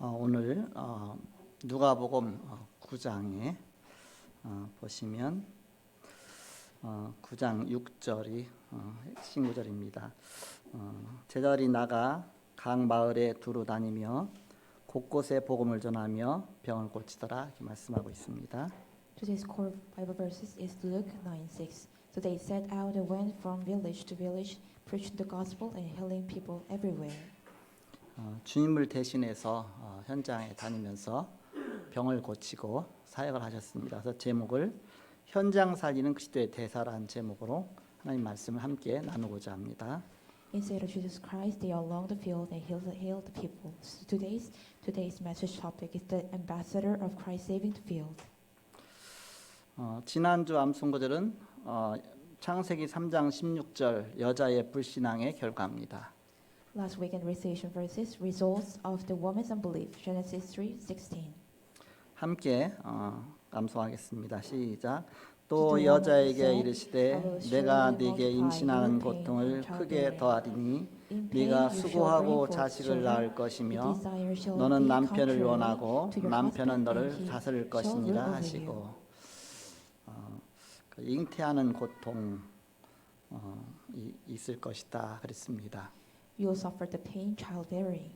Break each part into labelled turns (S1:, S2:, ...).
S1: 오늘 누가복음 9장에 보시면 9장 6절이 신구절입니다. 제자들이 나가 각 마을에 두루 다니며 곳곳에 복음을 전하며 병을 고치더라 이렇게 말씀하고 있습니다.
S2: Today's core Bible verses is Luke 9:6. So they set out and went from village to village, preaching the gospel and healing people everywhere.
S1: 주님을 대신해서 현장에 다니면서 병을 고치고 사역을 하셨습니다. 그래서 제목을 현장 살리는 그리스도의 대사라는 제목으로 하나님 말씀을 함께 나누고자 합니다.
S2: Instead of Jesus Christ, they are along the field and healed the people. So today's message topic is the ambassador of Christ saving the field.
S1: 지난주 암송구절은 창세기 3장 16절 여자의 불신앙의 결과입니다.
S2: Last weekend recitation verses results of the woman's unbelief. Genesis 3:16.
S1: 함께 암송하겠습니다. 시작. 또 여자에게 이르시되 내가 네게 임신하는 고통을 크게 더하리니 네가 수고하고 자식을 낳을 것이며 너는 남편을 원하고 남편은 너를 다스릴 것이니라 하시고 잉태하는 고통 있을 것이다 그랬습니다.
S2: You will suffer the pain childbearing.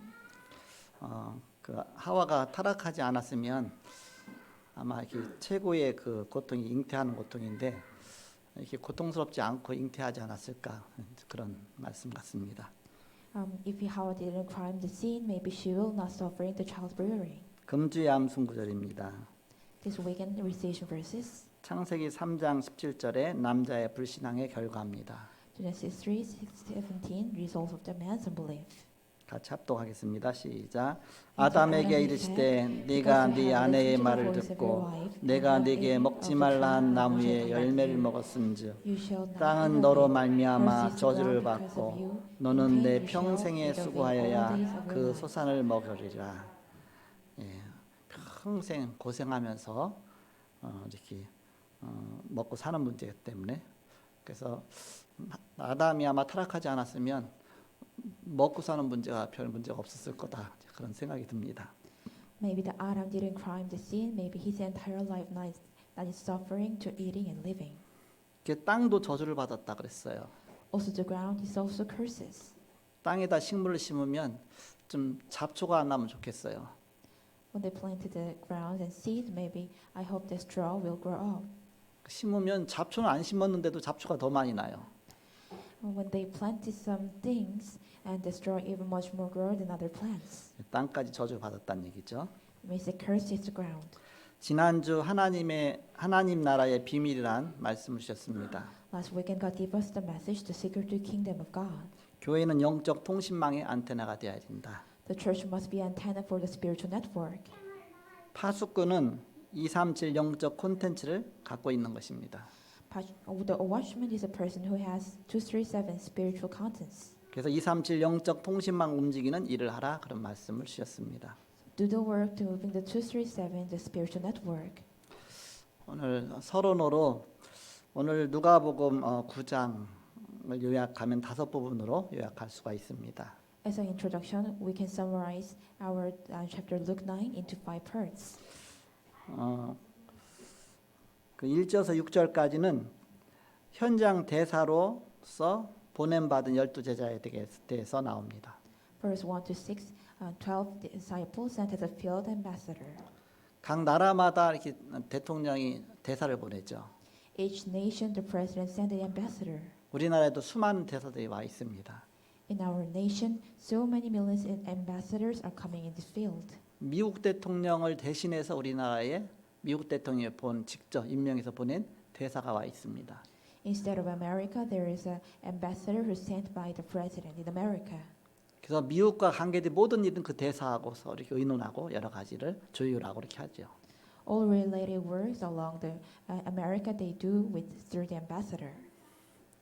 S1: 그 하와가 타락하지 않았으면 아마 이렇게 최고의 그 고통이 잉태하는 고통인데 이렇게 고통스럽지 않고 잉태하지 않았을까 그런 말씀 같습니다.
S2: If Hawa didn't climb the scene, maybe she will not suffering the childbearing.
S1: 금주의 암송구절입니다.
S2: This weekend recitation verses.
S1: 창세기 3장 17절에 남자의 불신앙의 결과입니다.
S2: Genesis 3:17 results of the man's unbelief.
S1: 같이 합독하겠습니다. 시작. 아담에게 이르시되 네가 네 아내의 말을 듣고 내가 네게 먹지 말라 한 나무의 열매를 먹었은즉 땅은 너로 말미암아 저주를 받고 너는 내 평생에 수고하여야 그 소산을 먹으리라. 평생 고생하면서 이렇게 먹고 사는 문제 때문에 그래서 아담이 아마 타락하지 않았으면 먹고 사는 문제가 별 문제가 없었을 거다 그런 생각이 듭니다.
S2: Maybe the Adam didn't climb the scene. Maybe his entire life not is suffering to eating and living.
S1: 땅도 저주를 받았다 그랬어요.
S2: Also the ground is also curses.
S1: 땅에다 식물을 심으면 좀 잡초가 안 나면 좋겠어요.
S2: When they planted the ground and seed, maybe I hope the straw will grow up.
S1: 심으면 잡초는 안 심었는데도 잡초가 더 많이 나요.
S2: When they planted some things and the straw even much more grow than other plants.
S1: 땅까지 저주 받았다는 얘기죠.
S2: It means the curse is the ground.
S1: 지난주 하나님 나라의 비밀이란 말씀을 주셨습니다.
S2: Last weekend God gave us the message, the secret to the kingdom of God.
S1: 교회는 영적 통신망의 안테나가 되어야 된다.
S2: The church must be antenna for the spiritual network.
S1: 파수꾼은 237 영적 콘텐츠를 갖고 있는 것입니다.
S2: The watchman is a person who has 237 spiritual contents.
S1: 그래서 237 영적 통신망 움직이는 일을 하라 그런 말씀을 주셨습니다.
S2: Do the work to moving the 237, the spiritual network.
S1: 오늘 서론으로 오늘 누가복음 9장을 요약하면 5부분으로 요약할 수가 있습니다.
S2: As an introduction, we can summarize our chapter Luke 9 into 5 parts.
S1: 그 1절에서 6절까지는 현장 대사로서 보냄받은 12제자에 대해서 나옵니다.
S2: Verse 1 to 6, 12 disciples sent as a field ambassador.
S1: 각 나라마다 이렇게 대통령이 대사를 보내죠.
S2: Each nation, the president sent an ambassador.
S1: 우리나라에도 수많은 대사들이 와 있습니다.
S2: In our nation, so many millions of ambassadors are coming in this field.
S1: 미국 대통령을 대신해서 우리나라에 미국 대통령이 직접 임명해서 보낸 대사가 와 있습니다.
S2: Instead of America, there is an ambassador who's sent by the president in America.
S1: 그래서 미국과 관계된 모든 일은 그 대사하고서 이렇게 의논하고 여러 가지를 조율하고 이렇게 하죠.
S2: All related works along the America they do with through the ambassador.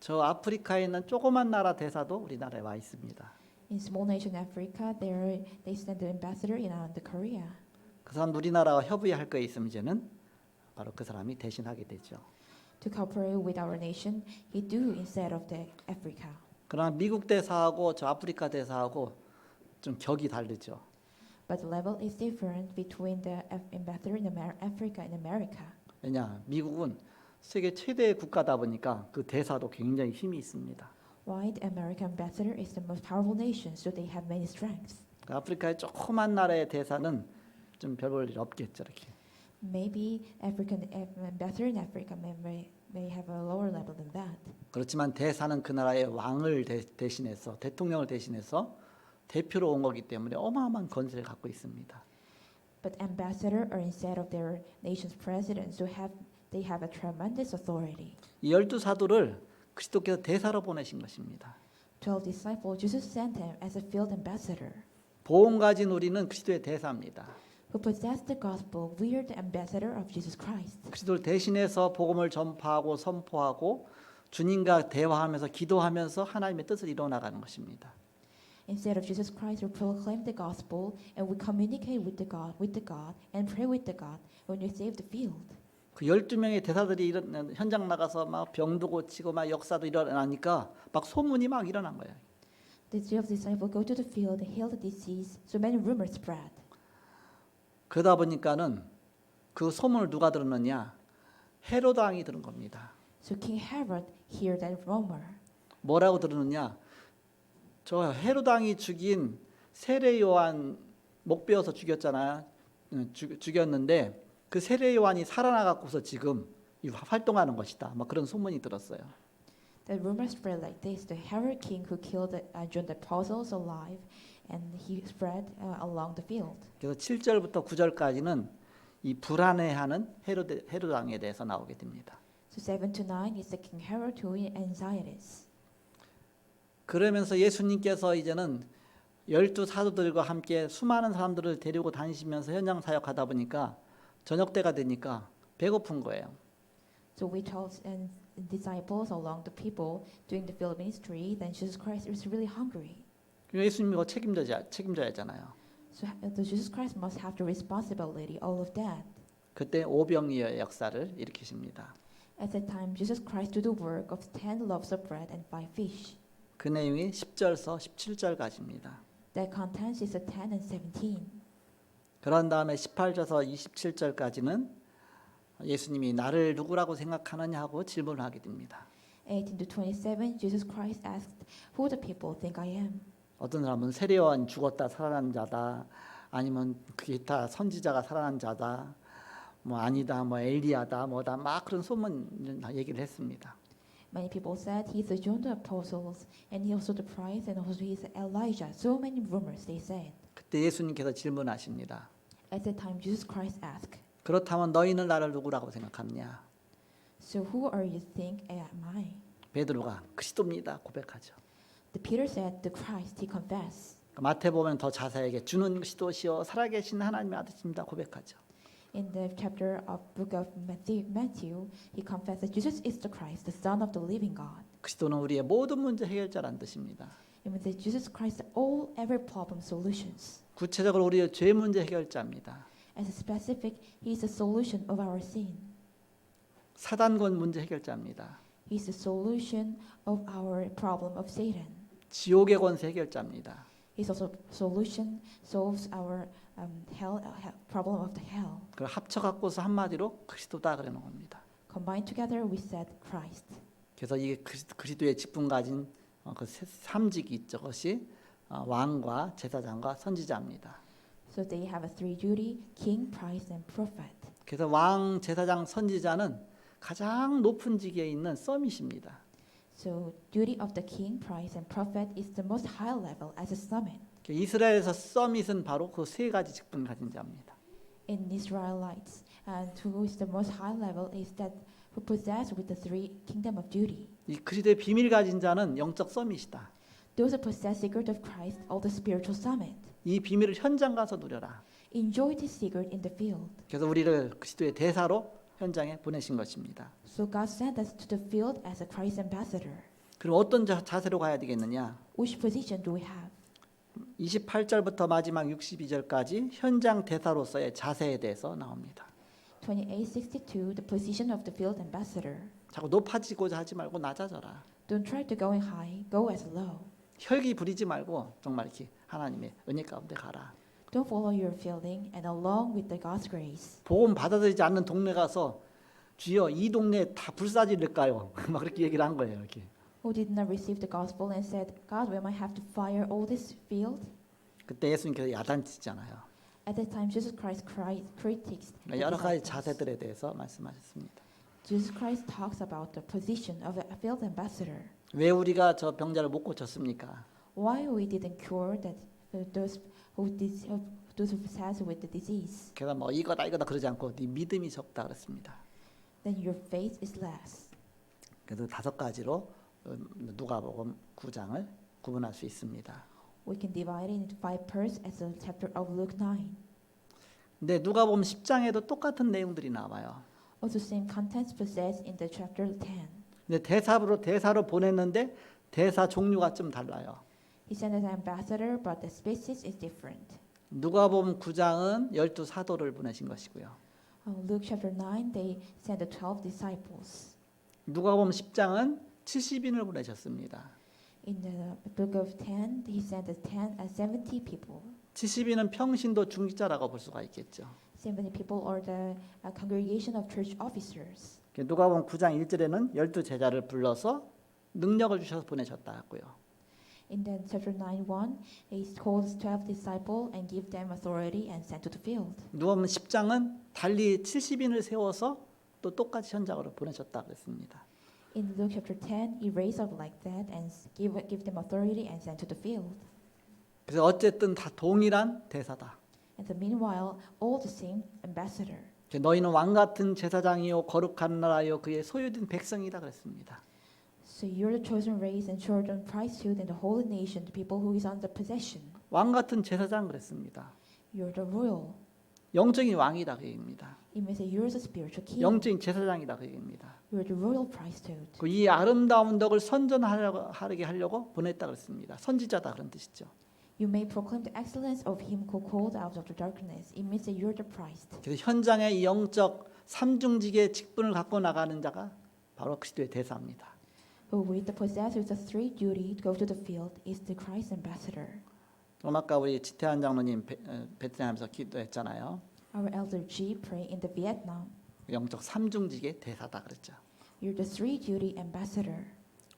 S1: 저 아프리카에 있는 조그만 나라 대사도 우리나라에 와 있습니다.
S2: In small nation Africa, they send the ambassador in the Korea.
S1: 그 사람 우리나라와 협의할 거 있으면 이제는 바로 그 사람이 대신하게 되죠.
S2: To cooperate with our nation, he do instead of the Africa.
S1: 그러나 미국 대사하고 저 아프리카 대사하고 좀 격이 다르죠.
S2: but the level is different between the ambassador in Africa and America.
S1: 왜냐? 미국은 세계 최대 국가다 보니까 그 대사도 굉장히 힘이 있습니다.
S2: Why the American ambassador is the most powerful nation, so they have many strengths.
S1: 아프리카의 조그만 나라의 대사는 좀 별 볼 일 없겠죠, 이렇게.
S2: Maybe African ambassador in Africa may have a lower level than that.
S1: 그렇지만 대사는 그 나라의 왕을 대신해서 대통령을 대신해서 대표로 온 거기 때문에 어마어마한 권세를 갖고 있습니다.
S2: But ambassador are instead of their nation's president, so they have a tremendous authority.
S1: 이 12사도를 그리스도께서 대사로 보내신 것입니다.
S2: 12 disciples, Jesus sent them as a field ambassador.
S1: 보험 가진 우리는 그리스도의 대사입니다.
S2: Who possess the gospel, we are the ambassador of Jesus Christ.
S1: 그리스도를 대신해서 복음을 전파하고 선포하고 주님과 대화하면서 기도하면서 하나님의 뜻을 이루어 나가는 것입니다.
S2: Instead of Jesus Christ, we proclaim the gospel and we communicate with the God, and pray with the God when we save the field.
S1: 그 12명의 대사들이 현장 나가서 막 병도 고치고 막 역사도 일어나니까 막 소문이 막 일어난 거예요.
S2: The 12 disciples go to the field and heal the disease, so many rumors spread.
S1: 그러다 보니까는 그 소문을 누가 들었느냐? 헤로드 왕이 들은 겁니다.
S2: So King Herod heard that rumor.
S1: 뭐라고 들었느냐? 저 헤로드 왕이 죽인 세례 요한 목 베어서 죽였잖아요. 죽였는데 그 세례 요한이 살아나갖고서 지금 활동하는 것이다. 막 그런 소문이 들었어요.
S2: The rumor spread like this: the Herod king who killed John the Apostle is alive, and he spread along the field.
S1: 그래서 7절부터 9절까지는 이 불안해하는 헤로드 왕에 대해서 나오게 됩니다.
S2: So 7 to 9 is the King Herod who is anxious.
S1: 그러면서 예수님께서 이제는 12 사도들과 함께 수많은 사람들을 데리고 다니시면서 현장 사역하다 보니까 저녁 때가 되니까 배고픈 거예요.
S2: So we told disciples along the people doing the field ministry, then Jesus Christ was really hungry.
S1: 예수님이 그거 책임져야 하잖아요.
S2: So Jesus Christ must have the responsibility, all of that.
S1: 그때 오병이어의 역사를 일으키십니다.
S2: At that time, Jesus Christ did the work of 10 loaves of bread and 5 fish.
S1: 그 내용이 10절서 17절까지입니다.
S2: That contains is 10 and 17.
S1: 그런 다음에 18절서 27절까지는 예수님이 나를 누구라고 생각하느냐 하고 질문을 하게 됩니다.
S2: 18 to 27, Jesus Christ asked, "Who the people think I am?"
S1: 어떤 사람은 세례요한 죽었다 살아난 자다, 아니면 기타 선지자가 살아난 자다, 뭐 아니다, 뭐 엘리야다, 뭐다, 막 그런 소문 얘기를 했습니다.
S2: Many people said he's the John the Apostle, and he also the Christ, and also he's Elijah. So many rumors they said.
S1: 그때 예수님께서 질문하십니다.
S2: At that time, Jesus Christ asked,
S1: 그렇다면 너희는 나를 누구라고 생각하느냐?
S2: "So who are you think am I?"
S1: 베드로가 그리스도입니다 고백하죠.
S2: The Peter said, "The Christ." He confessed.
S1: 마태복음은 더 자세하게 주는 그리스도시요 살아계신 하나님의 아들입니다 고백하죠.
S2: In the chapter of book of Matthew, he confessed that Jesus is the Christ, the Son of the living God.
S1: 그리스도는 우리의 모든 문제 해결자라는 뜻입니다.
S2: It means that Jesus Christ all every problem solutions.
S1: 구체적으로 우리의 죄 문제 해결자입니다.
S2: As a specific, he is the solution of our sin.
S1: 사단권 문제 해결자입니다.
S2: He is the solution of our problem of Satan.
S1: 지옥의 권세 해결자입니다.
S2: He is also solution solves our problem of the hell.
S1: 그걸 합쳐갖고서 한마디로 그리스도다 그러는 겁니다.
S2: Combined together, we said Christ.
S1: 그래서 이게 그리스도의 직분 가진 그 삼직이 있죠. 그것이 왕과 제사장과 선지자입니다.
S2: So they have a three duty: king, priest, and prophet.
S1: 그래서 왕, 제사장, 선지자는 가장 높은 직에 있는 서밋입니다.
S2: So duty of the king, priest, and prophet is the most high level as a summit.
S1: 이스라엘에서 서밋은 바로 그 세 가지 직분 가진 자입니다.
S2: In Israelites, and who is the most high level is that who possess with the three kingdom of duty.
S1: 이 그리스도의 비밀 가진 자는 영적 서밋이다.
S2: Those who possess secret of Christ, all the spiritual summit.
S1: 이 비밀을 현장 가서 누려라.
S2: Enjoy this secret in the field.
S1: 그래서 우리를 그리스도의 대사로 현장에 보내신 것입니다.
S2: So God sent us to the field as a Christ ambassador.
S1: 그럼 어떤 자세로 가야 되겠느냐?
S2: Which position do we have?
S1: 28절부터 마지막 62절까지 현장 대사로서의 자세에 대해서 나옵니다.
S2: 28:62, the position of the field ambassador.
S1: 자꾸 높아지고자 하지 말고 낮아져라.
S2: Don't try to go high, go as low.
S1: 혈기 부리지 말고 정말 이렇게 하나님의 은혜 가운데 가라.
S2: Don't follow your feeling and along with the God's grace.
S1: 복음 받아들이지 않는 동네 가서 주여 이 동네 다 불사질릴까요? 막 그렇게 얘기를 한 거예요. 이렇게.
S2: Who did not receive the gospel and said, God, we might have to fire all this field?
S1: 그때 예수님께서 야단치잖아요.
S2: At that time, Jesus Christ critiques the
S1: 여러 가지
S2: disciples.
S1: 자세들에 대해서 말씀하셨습니다.
S2: Jesus Christ talks about the position of a field ambassador.
S1: 왜 우리가 저 병자를 못 고쳤습니까?
S2: Why we didn't cure that those who sat with the disease?
S1: 그래서 뭐 이거다 그러지 않고 네 믿음이 적다 그랬습니다.
S2: Then your faith is less.
S1: 그래서 5가지로 누가복음 9장을 구분할 수 있습니다.
S2: We can divide it into 5 parts as a chapter of Luke 9.
S1: 근데 누가복음 10장에도 똑같은 내용들이 나와요.
S2: Also, same contents possessed in the chapter 10.
S1: 근데 대사로 보냈는데 대사 종류가 좀 달라요.
S2: He sent an ambassador, but the species is different.
S1: 누가복음 9장은 12 사도를 보내신 것이고요.
S2: Luke chapter 9, they sent the 12 disciples.
S1: 누가복음 10장은 70인을 보내셨습니다.
S2: In the book of 10, he sent 70 people.
S1: 70인은 평신도 중직자라고 볼 수가 있겠죠.
S2: 70 people are the congregation of church officers.
S1: 누가복음 9장 1절에는 12 제자를 불러서 능력을 주셔서 보내셨다 했고요.
S2: In the chapter 9:1, he calls 12 disciples and give them authority and sent to the field.
S1: 누가복음 10장은 달리 70인을 세워서 또 똑같이 현장으로 보내셨다 그랬습니다.
S2: In Luke chapter 10, he raised up like that and give them authority and sent to the field.
S1: 그래서 어쨌든 다 동일한 대사다.
S2: And so meanwhile, all the same ambassador.
S1: 너희는 왕 같은 제사장이요 거룩한 나라요 그의 소유된 백성이다 그랬습니다.
S2: So you're the chosen race and chosen priesthood and the holy nation, the people who is under possession.
S1: 왕 같은 제사장 그랬습니다.
S2: You're the royal.
S1: 영적인 왕이다 그 얘기입니다.
S2: It means that you're the spiritual king.
S1: 영적인 제사장이다 그 얘기입니다.
S2: You're the royal priesthood.
S1: 이 아름다운 덕을 선전하게 하려고 보냈다 그랬습니다. 선지자다 그런 뜻이죠.
S2: You may proclaim the excellence of him who called out of the darkness. It means that you're the priest.
S1: 그래서 현장에 이 영적 삼중직의 직분을 갖고 나가는 자가 바로 그리스도의 대사입니다.
S2: Who with the possessors of 3 duty to go to the field is the Christ ambassador.
S1: 아까 우리 지태한 장로님 베트남에서 기도했잖아요.
S2: Our elder G pray in the Vietnam.
S1: 영적 삼중직의 대사다 그랬죠.
S2: You're the 3 duty ambassador.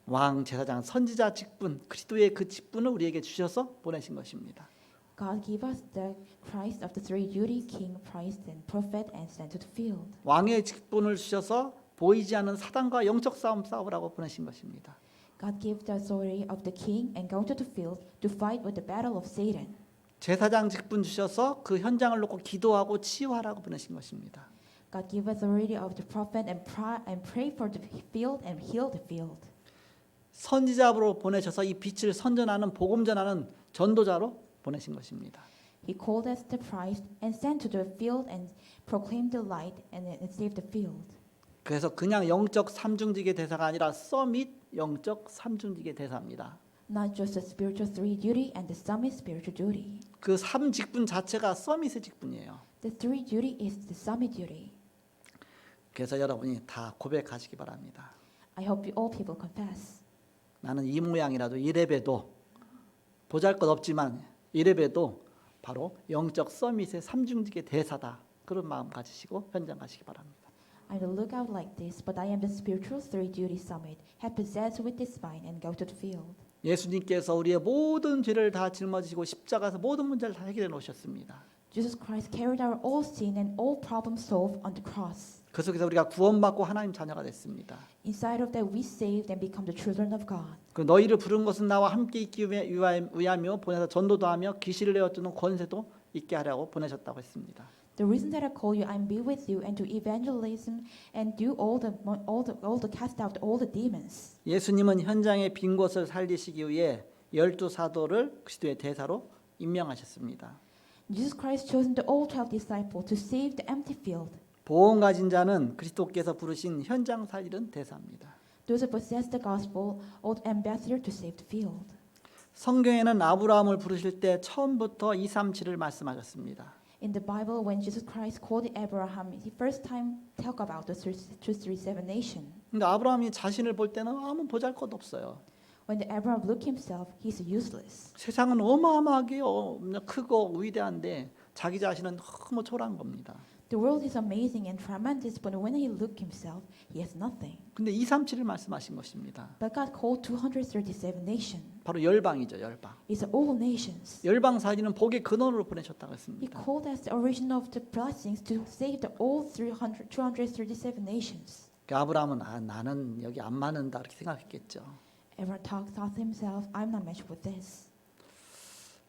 S1: 왕, 제사장, 선지자 직분, 그리스도의 그 직분을 우리에게 주셔서 보내신 것입니다.
S2: God give us the Christ of the 3 duty, king, priest, and prophet, and sent to the field.
S1: 왕의 직분을 주셔서 보이지 않는 사단과 영적 싸움 싸우라고 보내신 것입니다.
S2: God gave the authority of the king and go to the field to fight with the battle of Satan.
S1: 제사장 직분 주셔서 그 현장을 놓고 기도하고 치유하라고 보내신 것입니다.
S2: God gave authority of the prophet and pray for the field and heal the field.
S1: 선지자로 보내셔서 이 빛을 선전하는 복음 전하는 전도자로 보내신 것입니다.
S2: He called us the priest and sent to the field and proclaimed the light and saved the field.
S1: 그래서 그냥 영적 삼중직의 대사가 아니라 서밋 영적 삼중직의 대사입니다.
S2: Not just the spiritual 3 duty and the summit spiritual duty.
S1: 그 삼 직분 자체가 서밋의 직분이에요.
S2: The 3 duty is the summit duty.
S1: 그래서 여러분이 다 고백하시기 바랍니다.
S2: I hope all people confess.
S1: 나는 이 모양이라도 이래봬도 보잘것 없지만 이래봬도 바로 영적 서밋의 삼중직의 대사다. 그런 마음 가지시고 현장 가시기 바랍니다.
S2: I will look out like this, but I am the spiritual 3 duty summit, have possessed with this vine and go to the field.
S1: 예수님께서 우리의 모든 죄를 다 짊어지시고 십자가에서 모든 문제를 다 해결해 놓으셨습니다.
S2: Jesus Christ carried our all sin and all problems solved on the cross.
S1: 그 속에서 우리가 구원받고 하나님 자녀가 됐습니다.
S2: Inside of that we saved and become the children of God.
S1: 그 너희를 부른 것은 나와 함께 있기 위하며 보내서 전도도 하며 귀신을 내어주는 권세도 있게 하려고 보내셨다고 했습니다.
S2: The reason that I call you, I'm be with you, and to evangelism and do all the cast out all the demons.
S1: 예수님은 현장의 빈 곳을 살리시기 위해 12 사도를 그리스도의 대사로 임명하셨습니다.
S2: Jesus Christ chosen the all 12 disciples to save the empty field.
S1: 보험 가진 자는 그리스도께서 부르신 현장 살리는 대사입니다.
S2: Those who possess the gospel, all ambassador to save the field.
S1: 성경에는 아브라함을 부르실 때 처음부터 237을 말씀하셨습니다.
S2: In the Bible, when Jesus Christ called Abraham, he first time talk about the 237 nation.
S1: 근데 아브라함이 자신을 볼 때는 아무 보잘것 없어요.
S2: When the Abraham looked himself, he's useless.
S1: 세상은 어마어마하게 크고 위대한데 자기 자신은 너무 초라한 겁니다.
S2: The world is amazing and tremendous, but when he looked himself, he has nothing.
S1: 근데 237을 말씀하신 것입니다.
S2: But God called 237 nations.
S1: 바로 열방이죠, 열방.
S2: It's all nations.
S1: 열방 사진은 복의 근원으로 보내셨다고
S2: He
S1: 했습니다.
S2: called us the origin of the blessings to save the all 237 nations.
S1: 그러니까 아브라함은 나는 여기 안 맞는다 이렇게 생각했겠죠.
S2: Abraham thought to himself, I'm not matched with this.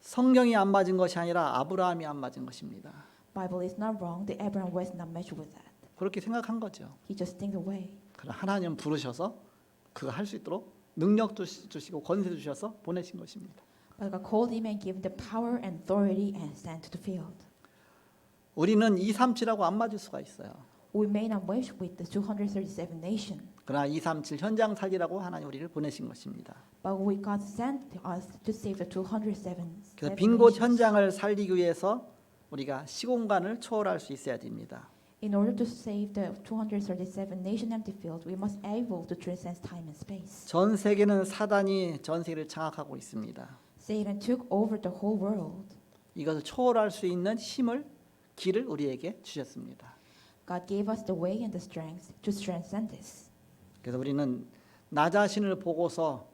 S1: 성경이 안 맞은 것이 아니라 아브라함이 안 맞은 것입니다.
S2: Bible is not wrong. The Abraham was not matched with that.
S1: 그렇게 생각한 거죠.
S2: He just think away.
S1: 그러나 하나님 부르셔서 그거 할 수 있도록 능력도 주시고 권세도 주셔서 보내신 것입니다.
S2: But God called him and gave him the power and authority and sent to the field.
S1: 우리는 237하고 안 맞을 수가 있어요.
S2: We may not match with the 237 nations.
S1: 그러나 237 현장 살리라고 하나님 우리를 보내신 것입니다.
S2: But we God sent us to save the 207
S1: 그래서 빈 곳
S2: nations.
S1: 현장을 살리기 위해서 우리가 시공간을 초월할 수 있어야 됩니다.
S2: In order to save the 237 nation empty field, we must able to transcend time and space.
S1: 전 세계는 사단이 전 세계를 장악하고 있습니다.
S2: Satan took over the whole world.
S1: 이것을 초월할 수 있는 힘을 길을 우리에게 주셨습니다.
S2: God gave us the way and the strength to transcend this.
S1: 그래서 우리는 나 자신을 보고서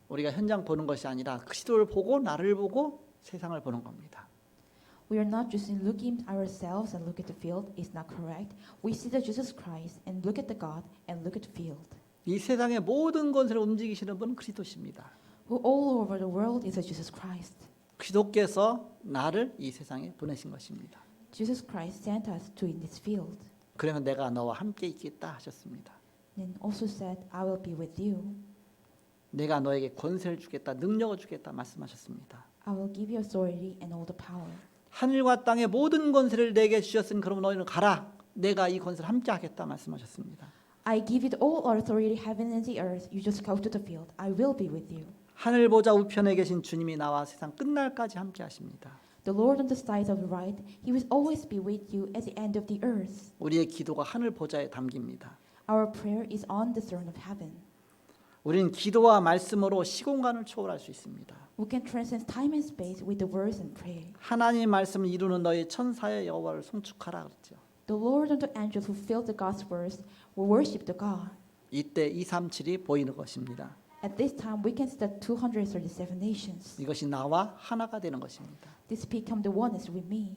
S1: 우리가 현장 보는 것이 아니라 그리스도를 보고 나를 보고 세상을 보는 겁니다.
S2: We are not just looking at ourselves and look at the field. It's not correct. We see the Jesus Christ and look at the God and look at the field.
S1: 이 세상의 모든 것을 움직이시는 분은 그리스도십니다.
S2: Who all over the world is a Jesus Christ.
S1: 그리스도께서 나를 이 세상에 보내신 것입니다.
S2: Jesus Christ sent us to in this field.
S1: 그러면 내가 너와 함께 있겠다 하셨습니다.
S2: And also said, I will be with you.
S1: 내가 너에게 권세를 주겠다, 능력을 주겠다 말씀하셨습니다.
S2: I will give you authority and all the power.
S1: 하늘과 땅의 모든 권세를 내게 주셨으니 그러면 너희는 가라. 내가 이 권세를 함께 하겠다 말씀하셨습니다.
S2: I give you all authority, heaven and the earth. You just go to the field. I will be with you.
S1: 하늘 보좌 우편에 계신 주님이 나와 세상 끝날까지 함께 하십니다.
S2: The Lord on the side of the right, He will always be with you at the end of the earth.
S1: 우리의 기도가 하늘 보좌에 담깁니다.
S2: Our prayer is on the throne of heaven.
S1: 우리는 기도와 말씀으로 시공간을 초월할 수 있습니다.
S2: We can transcend time and space with the words and prayer.
S1: 하나님의 말씀을 이루는 너희 천사의 여호와를 송축하라 그랬죠.
S2: The Lord and the angels who filled the God's words will worship the God.
S1: 이때 237이 보이는 것입니다.
S2: At this time, we can see the 237 nations.
S1: 이것이 나와 하나가 되는 것입니다.
S2: This become the oneness with me.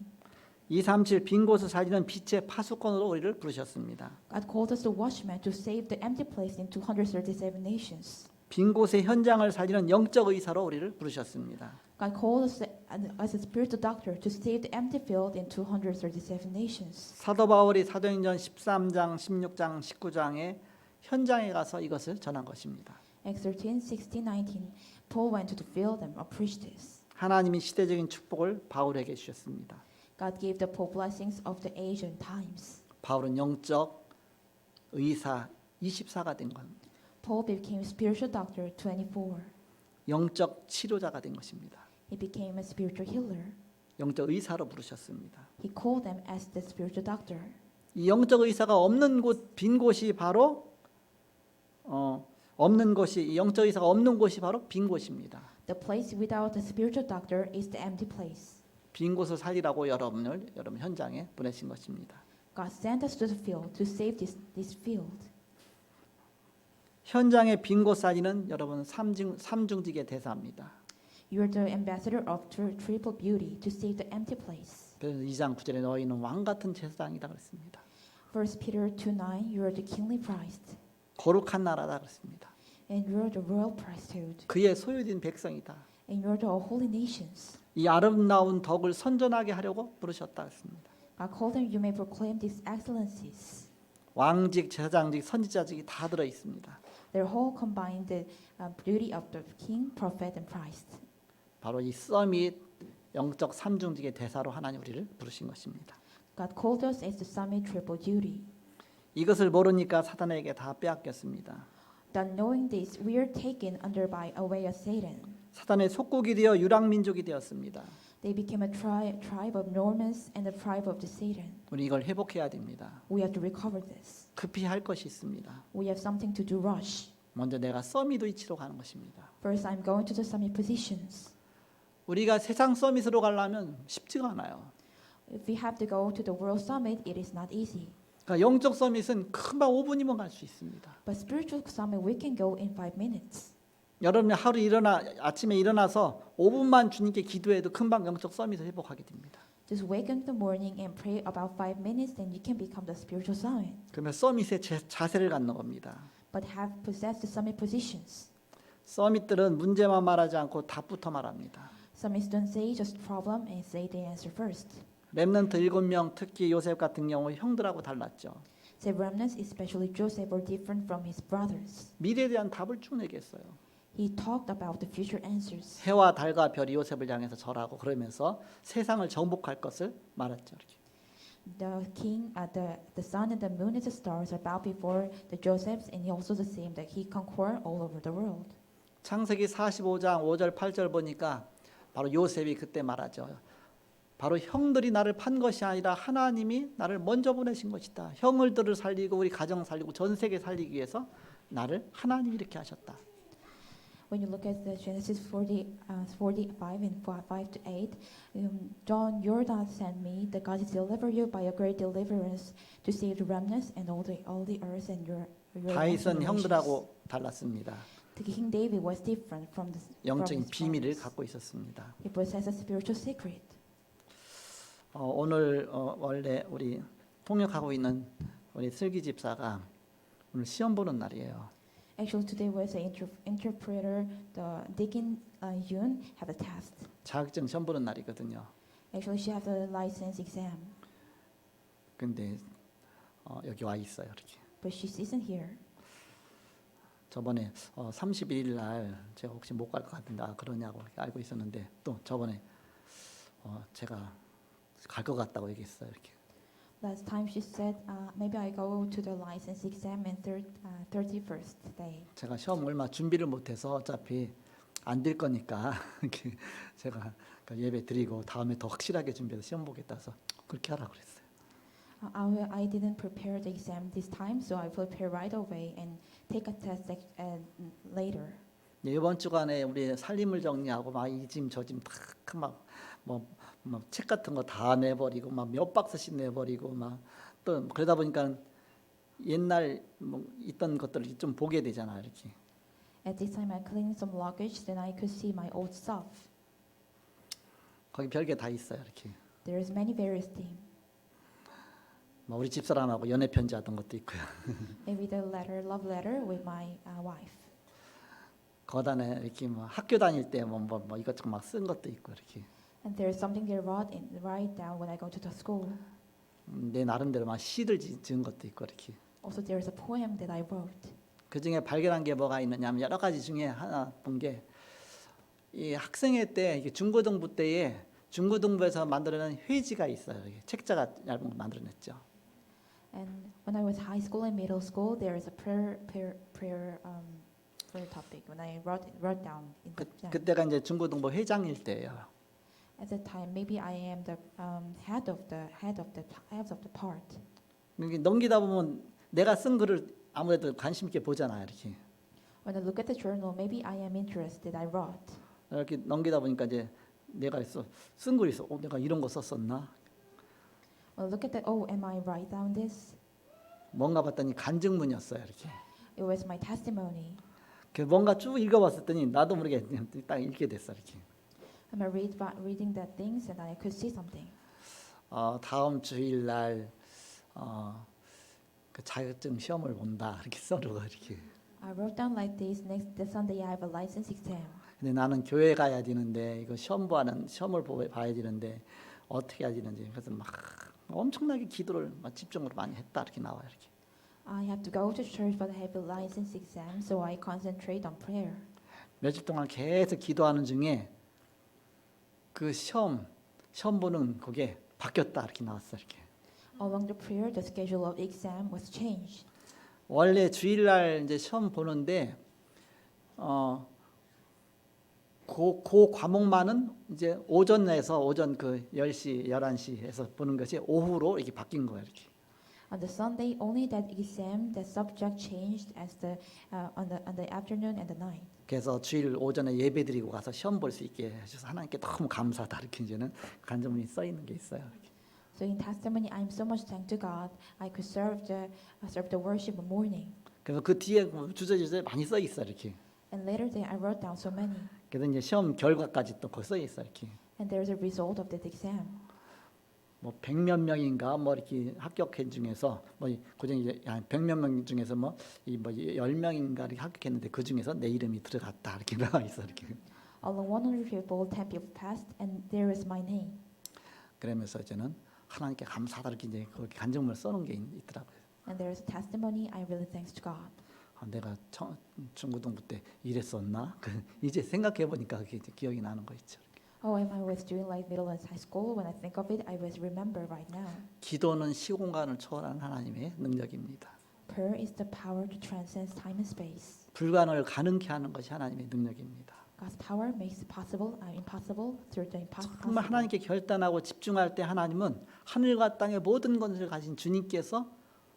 S1: 237 빈 곳을 살리는 빛의 파수꾼으로 우리를 부르셨습니다.
S2: God called us the watchmen to save the empty place in 237 nations.
S1: 빈 곳의 현장을 살리는 영적 의사로 우리를 부르셨습니다.
S2: God called us as a spiritual doctor to save the empty field in 237 nations.
S1: 사도 바울이 사도행전 13장, 16장, 19장에 현장에 가서 이것을 전한 것입니다.
S2: Acts 13, 16, 19. Paul went to the field and preached this.
S1: 하나님이 시대적인 축복을 바울에게 주셨습니다.
S2: God gave the Paul blessings of the age and times.
S1: 바울은 영적 의사 24가 된 겁니다.
S2: Paul became spiritual doctor 24.
S1: 영적 치료자가 된 것입니다.
S2: He became a spiritual healer.
S1: 영적 의사로 부르셨습니다.
S2: He called them as the spiritual doctor.
S1: 이 영적 의사가 없는 곳, 빈 곳이 바로 없는 곳이 영적 의사가 없는 곳이 바로 빈 곳입니다.
S2: The place without the spiritual doctor is the empty place.
S1: 빈 곳을 살리라고 여러분 현장에 보내신 것입니다.
S2: God sent us to the field to save this field.
S1: 현장의 빈 곳 살리는 여러분 삼중직의 대사입니다.
S2: You are the ambassador of triple beauty to save the empty place.
S1: 그래서 2장 9절에 너희는 왕 같은 제사장이다 그랬습니다.
S2: 1 Peter 2:9 You are the kingly priest
S1: 거룩한 나라다 그랬습니다.
S2: and you are the royal priesthood
S1: 그의 소유된 백성이다.
S2: and you are the holy nations.
S1: 이 아름다운 덕을 선전하게 하려고 부르셨다 했습니다.
S2: God called them you may proclaim these excellencies.
S1: 왕직, 제사장직, 선지자직이 다 들어 있습니다.
S2: They're all combined the beauty of the king, prophet, and priest.
S1: 바로 이 서밋 영적 삼중직의 대사로 하나님 우리를 부르신 것입니다.
S2: God called us as the summit triple duty.
S1: 이것을 모르니까 사단에게 다 빼앗겼습니다.
S2: Not knowing this, we are taken under by a way of Satan.
S1: 사단의 속국이 되어 유랑민족이 되었습니다.
S2: They became a tribe of Normans and a tribe of the Satan.
S1: 우리 이걸 회복해야 됩니다.
S2: We have to recover this.
S1: 급히 할 것이 있습니다.
S2: We have something to do rush.
S1: 먼저 내가 서밋 위치로 가는 것입니다.
S2: First, I'm going to the summit positions.
S1: 우리가 세상 서밋으로 가려면 쉽지가 않아요.
S2: If we have to go to the world summit, it is not easy.
S1: 그러니까 영적 서밋은 금방 5분이면 갈 수 있습니다.
S2: But spiritual summit, we can go in 5 minutes.
S1: 여러분이 아침에 일어나서 5분만 주님께 기도해도 금방 영적 서밋을 회복하게 됩니다.
S2: Just wake up in the morning and pray about 5 minutes, then you can become the spiritual summit.
S1: 그러면 서밋의 자세를 갖는 겁니다.
S2: But have possessed the summit positions.
S1: 서밋들은 문제만 말하지 않고 답부터 말합니다.
S2: Summits don't say just problem and say the answer first.
S1: 렘넌트 7명 특히 요셉 같은 경우 형들하고 달랐죠.
S2: The remnants, especially Joseph, were different from his brothers.
S1: 미래에 대한 답을 쭉 얘기했어요.
S2: He talked about the future answers.
S1: 해와 달과 별이 요셉을 향해서 절하고 그러면서 세상을 정복할 것을 말했죠. 이렇게.
S2: The sun and the moon and the stars are bowed before the Josephs, and he also the same that he conquered all over the world.
S1: 창세기 45장 5절 8절 보니까 바로 요셉이 그때 말하죠. 바로 형들이 나를 판 것이 아니라 하나님이 나를 먼저 보내신 것이다. 형들을 살리고 우리 가정 살리고 전 세계 살리기 위해서 나를 하나님이 이렇게 하셨다.
S2: When you look at the Genesis 45 and 5 to 8, John, your God sent me. The God has delivered you by a great deliverance to save the remnants and all the earth and your
S1: 다윗은
S2: generations.
S1: 형들하고 달랐습니다.
S2: The King David was different from
S1: 영적인
S2: his
S1: 비밀을
S2: brothers.
S1: 갖고 있었습니다.
S2: He possessed a spiritual secret.
S1: 오늘 원래 우리 통역하고 있는 우리 슬기 집사가 오늘 시험 보는 날이에요.
S2: Actually, today was the interpreter, the Deacon Yoon, have a test.
S1: 자격증 시험 보는 날이거든요.
S2: Actually, she has a license exam,
S1: 근데 여기 와 있어요. 이렇게.
S2: but she isn't here.
S1: 저번에 31일 날 제가 혹시 못 갈 것 같은데 그러냐고 이렇게 알고 있었는데 또 저번에 제가 갈 것 같다고 얘기했어요. 이렇게.
S2: Last time she said, maybe I go to the license exam in 31st day.
S1: 제가 시험 얼마 준비를 못해서 어차피 안 될 거니까 이렇게 제가 예배 드리고 다음에 더 확실하게 준비해서 시험 보겠다 해서 그렇게 하라고 그랬어요.
S2: I didn't prepare the exam this time, so I prepare right away and take a test later.
S1: 이번 주간에 우리 살림을 정리하고 막 이 짐 저 짐 다 막 책 같은 거 다 내버리고 막 몇 박스씩 내버리고 막 또 그러다 보니까 옛날 있던 것들을 좀 보게 되잖아 이렇게.
S2: At this time, I cleaned some luggage, then I could see my old stuff.
S1: 거기 별게 다 있어요 이렇게.
S2: There's many various things.
S1: 뭐 우리 집사람하고 연애 편지 하던 것도 있고요.
S2: Maybe the love letter with my wife.
S1: 거단에 이렇게 뭐 학교 다닐 때 뭐 이것저것 막 쓴 것도 있고 이렇게.
S2: And there's something they write down when I go to the school.
S1: 내 나름대로 막 시를 지은 것도 있고 이렇게.
S2: Also, there's a poem that I wrote.
S1: 그 중에 발견한 게 뭐가 있느냐면 여러 가지 중에 하나 본 게 이 학생회 때 이게 중고등부 때에 중고등부에서 만들어낸 회지가 있어요. 이게 책자가 얇은 거 만들어냈죠.
S2: And when I was high school and middle school, there is a prayer topic. When I wrote down in the exam.
S1: 그때가 이제 중고등부 회장일 때예요.
S2: At the time, maybe I am the head of the part.
S1: 이렇게 넘기다 보면 내가 쓴 글을 아무래도 관심 있게 보잖아요. 이렇게.
S2: When I look at the journal, maybe I am interested. I wrote.
S1: 이렇게 넘기다 보니까 이제 내가 쓴 글이 있어. 내가 이런 거 썼었나?
S2: When I look at that, oh, am I write down this?
S1: 뭔가 봤더니 간증문이었어요. 이렇게.
S2: It was my testimony.
S1: 그 뭔가 쭉 읽어봤었더니 나도 모르게 딱 읽게 됐어. 이렇게.
S2: I'm reading the things and I could see something.
S1: 다음 주일 날 그 자격증 시험을 본다. 이렇게 써놓고 이렇게.
S2: I wrote down like this. Next Sunday, I have a license exam.
S1: 근데 나는 교회 가야 되는데 이거 시험을 봐야 되는데 어떻게 해야 되는지 그래서 막 엄청나게 기도를 막 집중으로 많이 했다 이렇게 나와요 이렇게.
S2: I have to go to church, but I have a license exam, so I concentrate on prayer.
S1: 며칠 동안 계속 기도하는 중에 그 시험 보는 그게 바뀌었다 이렇게 나왔어 이렇게.
S2: Along the prayer, the schedule of exam was changed.
S1: 원래 주일날 이제 시험 보는데 그 과목만은 이제 오전 그 10시, 11시에서 보는 것이 오후로 이렇게 바뀐 거예요, 이렇게.
S2: On the Sunday, only that exam, the subject changed as the on the afternoon and the night.
S1: 그래서 주일 오전에 예배드리고 가서 시험 볼 수 있게 해주셔서 하나님께 너무 감사하다 이렇게 이제는 간증문이 써 있는 게 있어요.
S2: So in testimony, I'm so much thankful to God. I could serve the worship morning.
S1: 그래서 그 뒤에 주저주저 많이 써 있어 이렇게.
S2: And later then I wrote down so many.
S1: 그래서 이제 시험 결과까지 또 거기 써 있어 이렇게.
S2: And there's a result of that exam.
S1: 뭐 100몇 명인가 뭐 이렇게 합격한 중에서 뭐 고정 이제 100몇 명 중에서 뭐 이 뭐 10명인가 이렇게 합격했는데 그 중에서 내 이름이 들어갔다 이렇게 나와 있어 이렇게.
S2: Along 100 people, 10 people passed, and there is my name.
S1: 그러면서 이제는 하나님께 감사하다 이렇게 이제 그렇게 간증문을 써놓은 게 있더라고요.
S2: And there is a testimony. I really thanks to God.
S1: 내가 중고등부 때 이랬었나? 이제 생각해 보니까 그게 이제 기억이 나는 거 있죠.
S2: Oh, when I was doing like middle and high school, when I think of it, I was remember right now.
S1: 기도는 시공간을 초월하는 하나님의 능력입니다.
S2: Prayer is the power to transcend time and space.
S1: 불가능을 가능케 하는 것이 하나님의 능력입니다.
S2: God's power makes possible impossible through the impossible.
S1: 정말 하나님께 결단하고 집중할 때 하나님은 하늘과 땅의 모든 것을 가진 주님께서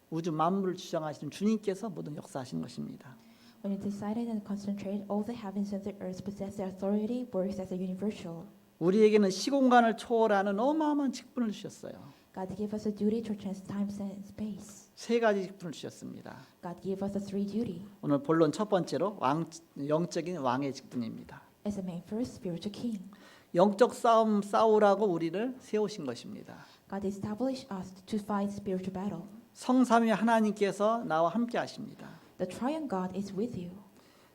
S1: 우주 만물을 주장하시는 주님께서 모든 역사하신 것입니다.
S2: When you decided and concentrate, all the heavens and the earth possess the authority, works as a universal.
S1: 우리에게는 시공간을 초월하는 어마어마한 직분을 주셨어요.
S2: God gave us a duty to transcend time and space.
S1: 세 가지 직분을 주셨습니다.
S2: God gave us a three duty.
S1: 오늘 본론 첫 번째로 영적인 왕의 직분입니다.
S2: As a man first, spiritual king.
S1: 영적 싸움 싸우라고 우리를 세우신 것입니다.
S2: God established us to fight spiritual battle.
S1: 성삼위 하나님께서 나와 함께 하십니다.
S2: The triune God is with you.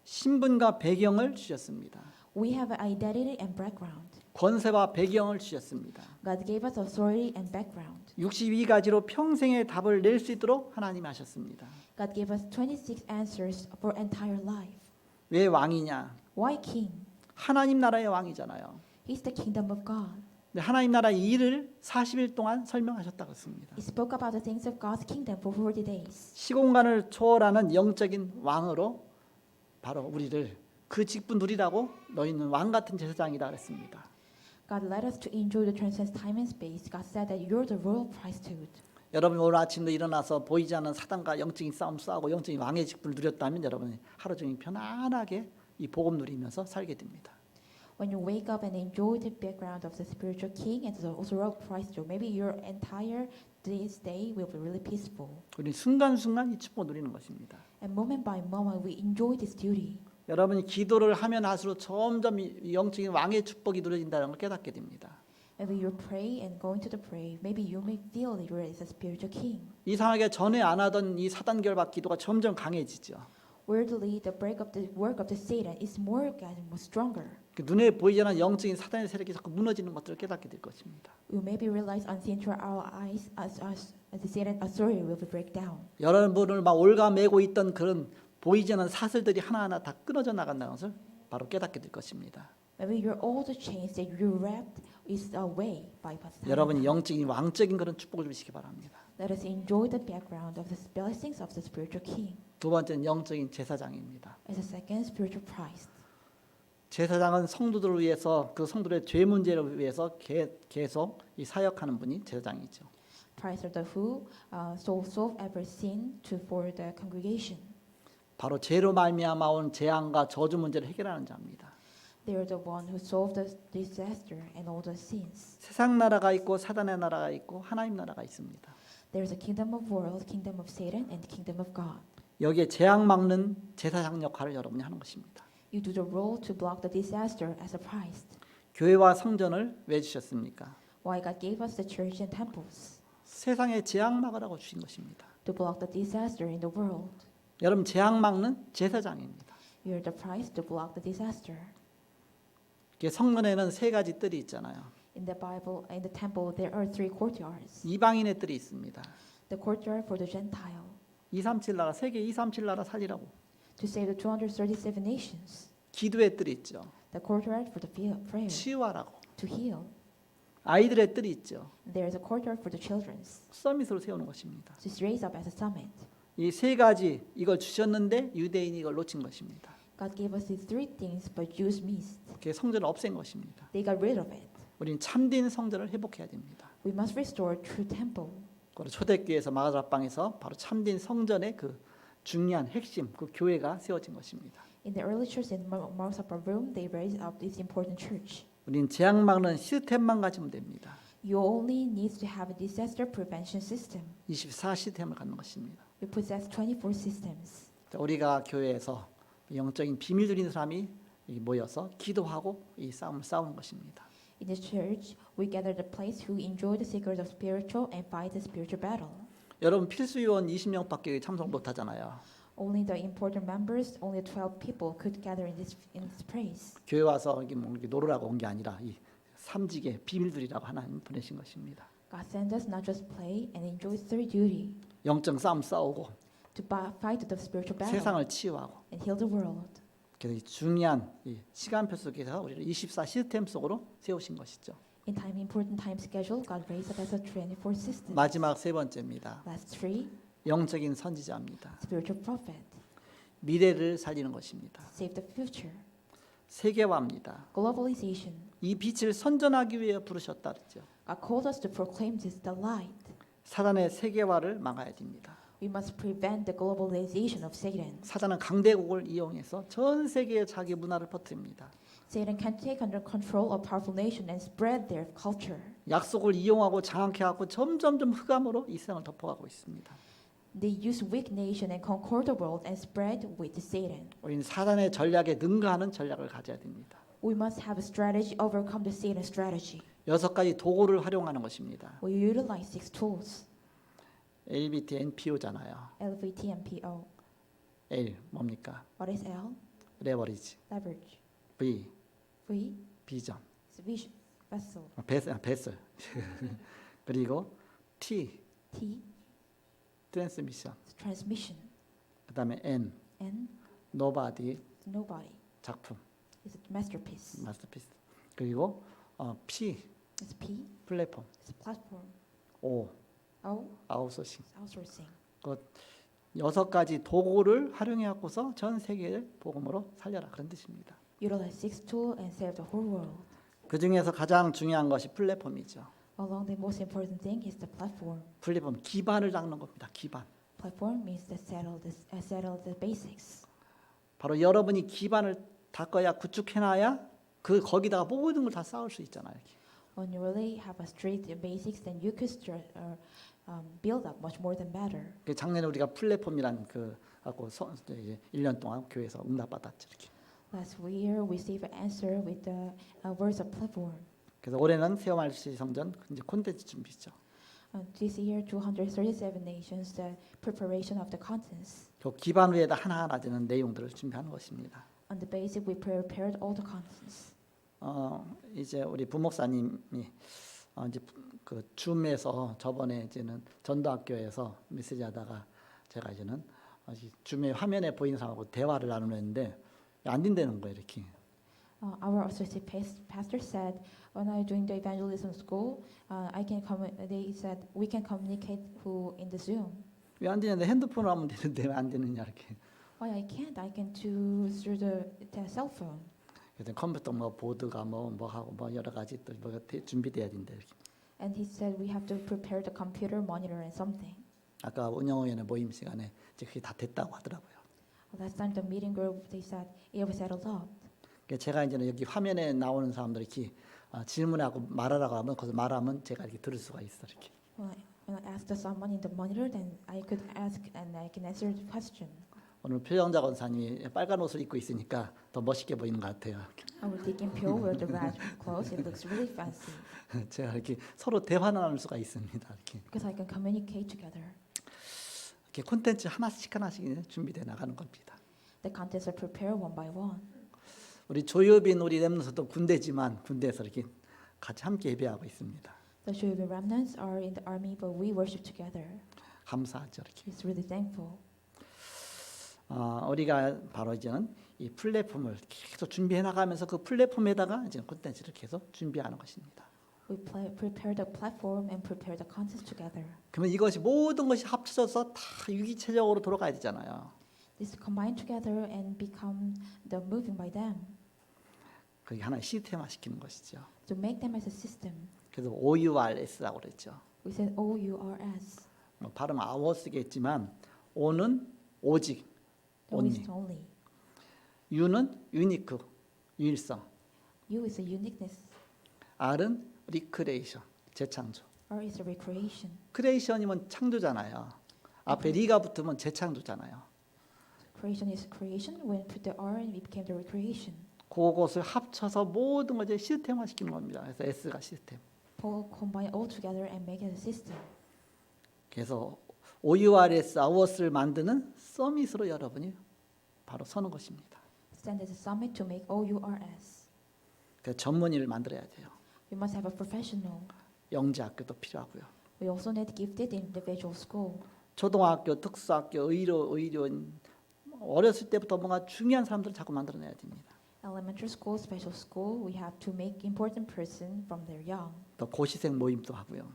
S1: 신분과 배경을 주셨습니다.
S2: We have an identity and background.
S1: 권세와 배경을 주셨습니다.
S2: God gave us authority and background.
S1: 62가지로 평생의 답을 낼 수 있도록 하나님이 하셨습니다.
S2: God gave us 26 answers for entire life.
S1: 왜 왕이냐?
S2: Why king?
S1: 하나님 나라의 왕이잖아요.
S2: He's the kingdom of God.
S1: 근데 하나님 나라의 일을 40일 동안 설명하셨다고 했습니다.
S2: He spoke about the things of God's kingdom for 40 days.
S1: 시공간을 초월하는 영적인 왕으로 바로 우리를 그 직분 누리라고 너희는 왕 같은 제사장이다 그랬습니다.
S2: God led us to enjoy the transcends time and space. God said that you're the royal priesthood.
S1: 여러분 오늘 아침도 일어나서 보이지 않는 사단과 영적인 싸움 싸우고 영적인 왕의 직분을 누렸다면 여러분이 하루 종일 편안하게 이 복음 누리면서 살게 됩니다.
S2: When you wake up and enjoy the background of the spiritual king and the royal priesthood, maybe your entire this day will be really peaceful.
S1: 우리 순간순간 이 축복을 누리는 것입니다.
S2: And moment by moment, we enjoy this duty.
S1: 여러분이 기도를 하면 할수록 점점 이 영적인 왕의 축복이 누려진다는 걸 깨닫게 됩니다.
S2: Maybe you pray and going to the pray, maybe you may feel that you're as a spiritual king.
S1: 이상하게 전에 안 하던 이 사단 결박 기도가 점점 강해지죠.
S2: Weirdly, the break of the work of the Satan is more getting more stronger.
S1: 눈에 보이지 않는 영적인 사단의 세력이 자꾸 무너지는 것들을 깨닫게 될 것입니다.
S2: You maybe realize unseen to our eyes as the Satan authority will be break down.
S1: 여러분을 막 올가매고 있던 그런 보이지 않는 사슬들이 하나하나 다 끊어져 나간다는 것을 바로 깨닫게 될 것입니다.
S2: Maybe your all the chains that you wrapped is away by Satan.
S1: 여러분이 영적인 왕적인 그런 축복을 주시기 바랍니다.
S2: Let us enjoy the background of the blessings of the spiritual king.
S1: 두 번째는 영적인 제사장입니다.
S2: As a second, spiritual priest.
S1: 제사장은 성도들을 위해서 그 성도들의 죄 문제를 위해서 계속 이 사역하는 분이 제사장이죠.
S2: Priest are the who solve every sin for the congregation.
S1: 바로 죄로 말미암아 온 재앙과 저주 문제를 해결하는 자입니다.
S2: They are the one who solve the disaster and all the sins.
S1: 세상 나라가 있고 사단의 나라가 있고 하나님 나라가 있습니다.
S2: There is a kingdom of world, kingdom of Satan, and kingdom of God.
S1: 여기에 재앙 막는 제사장 역할을 여러분이 하는 것입니다.
S2: You do the role to block the disaster as a priest.
S1: 교회와 성전을 왜 주셨습니까?
S2: Why God gave us the church and temples?
S1: 세상에 재앙 막으라고 주신 것입니다.
S2: To block the disaster in the world.
S1: 여러분 재앙 막는 제사장입니다.
S2: You are the priest to block the disaster.
S1: 성전에는 세 가지 뜰이 있잖아요.
S2: In the Bible, in the temple, there are three courtyards.
S1: 이방인의 뜰이 있습니다.
S2: The courtyard for the Gentile,
S1: 237 나라 세계 237 나라 살리라고.
S2: to save the 237 nations.
S1: 기도의 뜰이 있죠.
S2: The courtyard for the prayer,
S1: 치유하라고.
S2: to heal.
S1: 아이들의 뜰이 있죠.
S2: There is a courtyard for the children's,
S1: 서밋으로 세우는 것입니다.
S2: to raise up as a summit.
S1: 이 세 가지 이걸 주셨는데 유대인이 이걸 놓친 것입니다.
S2: God gave us these three things, but Jews missed.
S1: 그게 성전을 없앤 것입니다.
S2: They got rid of it.
S1: 우리는 참된 성전을 회복해야 됩니다.
S2: We must restore true temple.
S1: 그리고 초대교회에서 마가다락방에서 바로 참된 성전의 그 중요한 핵심 그 교회가 세워진 것입니다.
S2: In the early church in Mount Upper Room, they raised up this important church.
S1: 우린 재앙 막는 시스템만 가지면 됩니다.
S2: You only need to have a disaster prevention system.
S1: 24 시스템을 갖는 것입니다.
S2: We possess 24 systems.
S1: 자, 우리가 교회에서 영적인 비밀 있는 사람이 모여서 기도하고 이 싸움을 싸우는 것입니다.
S2: In the church, we gather the place who enjoy the secrets of spiritual and fight the spiritual battle.
S1: 여러분 필수 요원 20명밖에 참석 못 하잖아요.
S2: Only the important members, only 12 people could gather in this place.
S1: 교회 와서 이게 뭐 이렇게 놀으라고 온 게 아니라 이 삼직의 비밀들이라고 하나님 보내신 것입니다.
S2: God sent us not just play and enjoy their duty
S1: 영적 싸움 싸우고
S2: to fight the spiritual battle
S1: 세상을 치유하고
S2: and heal the world.
S1: 그래서 이 중요한 이 시간표 속에서 우리를 24 시스템 속으로 세우신 것이죠.
S2: In important time schedule, God raised up as a 24 system.
S1: 마지막 세 번째입니다.
S2: Last three,
S1: 영적인 선지자입니다.
S2: spiritual prophet,
S1: 미래를 살리는 것입니다.
S2: save the future,
S1: 세계화입니다.
S2: globalization.
S1: 이 빛을 선전하기 위해 부르셨다 그랬죠.
S2: God called us to proclaim this the light.
S1: 사단의 세계화를 막아야 됩니다.
S2: We must prevent the globalization of Satan.
S1: 사단은 강대국을 이용해서 전 세계에 자기 문화를 퍼뜨립니다.
S2: Satan can take under control a powerful nation and spread their culture.
S1: 약속을 이용하고 장악해 갖고 점점점 흑암으로 이 세상을 덮어가고 있습니다.
S2: They use weak nation and conquer the world and spread with Satan.
S1: 우리는 사단의 전략에 능가하는 전략을 가져야 됩니다.
S2: We must have a strategy overcome the Satan strategy.
S1: 6가지 도구를 활용하는 것입니다.
S2: We utilize 6 tools.
S1: LBT, NPO잖아요.
S2: LVT and PO.
S1: L 뭡니까?
S2: What is L?
S1: 레버리지.
S2: Leverage.
S1: V
S2: V
S1: 비전.
S2: is vision. Vessel.
S1: 베슬. 그리고 T
S2: T
S1: 트랜스미션.
S2: is transmission.
S1: 그다음에 N
S2: N
S1: 노바디
S2: is nobody.
S1: 작품
S2: Is a masterpiece.
S1: 마스터피스. 그리고 P
S2: Is P
S1: 플랫폼.
S2: is platform.
S1: O
S2: O
S1: 아웃소싱.
S2: is outsourcing.
S1: 6가지 도구를 활용해 갖고서 전 세계를 복음으로 살려라 그런 뜻입니다.
S2: Utilize 6 tools and save the whole world.
S1: 그 중에서 가장 중요한 것이 플랫폼이죠.
S2: Along the most important thing is the platform.
S1: 플랫폼 기반을 닦는 겁니다. 기반.
S2: Platform means to settle the basics.
S1: 바로 여러분이 기반을 닦아야 구축해놔야 그 거기다가 모든 걸 다 쌓을 수 있잖아요. 이렇게.
S2: When you really have a straight basics, then you could build up much more than better.
S1: 그 작년에 우리가 플랫폼이란 그 갖고 이제 1년 동안 교회에서 응답받았죠. 이렇게.
S2: Last year, we received an answer with the words of platform.
S1: 그래서 올해는 세워말시 성전 이제 콘텐츠 준비죠.
S2: This year, 237 nations, the preparation of the contents.
S1: 그 기반 위에다 하나하나 되는 내용들을 준비하는 것입니다.
S2: On the basic, we prepared all the contents.
S1: 이제 우리 부목사님이 이제 그 줌에서 저번에 이제는 전도학교에서 메시지하다가 제가 이제는 줌의 화면에 보이는 사람하고 대화를 나누는데 안 된다는 거예요 이렇게.
S2: Our associate pastor said, when I doing the evangelism school, they said we can communicate who in the Zoom.
S1: 왜 안 되냐는데 핸드폰으로 하면 되는데 왜 안 되느냐 이렇게.
S2: Why I can't? I can do through the cell phone.
S1: 그래서 컴퓨터 뭐 보드가 뭐 하고 뭐 여러 가지 또 뭐가 준비돼야 된다 이렇게.
S2: And he said we have to prepare the computer monitor and something.
S1: 아까 운영위원회 모임 시간에 이제 그게 다 됐다고 하더라고요.
S2: Last time the meeting group they said it was settled up.
S1: 그러니까 제가 이제는 여기 화면에 나오는 사람들이 이렇게 질문하고 말하라고 하면 거기서 말하면 제가 이렇게 들을 수가 있어 이렇게.
S2: When I asked someone in the monitor, then I could ask and I can answer the question.
S1: 오늘 표정자 권사님이 빨간 옷을 입고 있으니까 더 멋있게 보이는 것 같아요.
S2: Our Deacon Pyo wear the red clothes. It looks really fancy
S1: 제가 이렇게 서로 대화 나눌 수가 있습니다. 이렇게.
S2: because I can communicate together.
S1: 이렇게 콘텐츠 하나씩 준비돼 나가는 겁니다.
S2: The contents are prepared one by one.
S1: 우리 조유빈 우리 렘넌트도 군대지만 군대에서 이렇게 같이 함께 예배하고 있습니다.
S2: The Shoyubi remnants are in the army, but we worship together.
S1: 감사하죠 이렇게.
S2: It's really thankful.
S1: 우리가 바로 이제는 이 플랫폼을 계속 준비해 나가면서 그 플랫폼에다가 이제 콘텐츠를 계속 준비하는 것입니다.
S2: We prepare the platform and prepare the contents together.
S1: 그러면 이것이 모든 것이 합쳐져서 다 유기체적으로 돌아가야 되잖아요.
S2: This combine together and become the moving by them
S1: 그게 하나의 시스템화 시키는 것이죠.
S2: to make them as a system.
S1: 그래서 OURS라고 그랬죠.
S2: We said OURS.
S1: 발음 아워스겠지만 O는 오직,
S2: O is
S1: only.
S2: only.
S1: U는 유니크, 유일성.
S2: U is a uniqueness.
S1: R은 리크레이션, 재창조.
S2: R is a recreation.
S1: 크리에이션이면 창조잖아요. 앞에 리가 붙으면 재창조잖아요.
S2: Creation is creation. When put the R in, it became the recreation.
S1: 그것을 합쳐서 모든 것을 시스템화시키는 겁니다. 그래서 S가 시스템.
S2: Paul combine all together and make it a system.
S1: 그래서 OURS, 아워스를 만드는 서밋으로 여러분이 바로 서는 것입니다.
S2: Stand as a summit to make OURS.
S1: 그 전문의를 만들어야 돼요.
S2: We must have a professional.
S1: 영재학교도 필요하고요.
S2: We also need gifted individual school.
S1: 초등학교, 특수학교, 의료인 어렸을 때부터 뭔가 중요한 사람들을 자꾸 만들어내야 됩니다.
S2: Elementary school, special school, we have to make important person from their young.
S1: 또 고시생 모임도 하고요.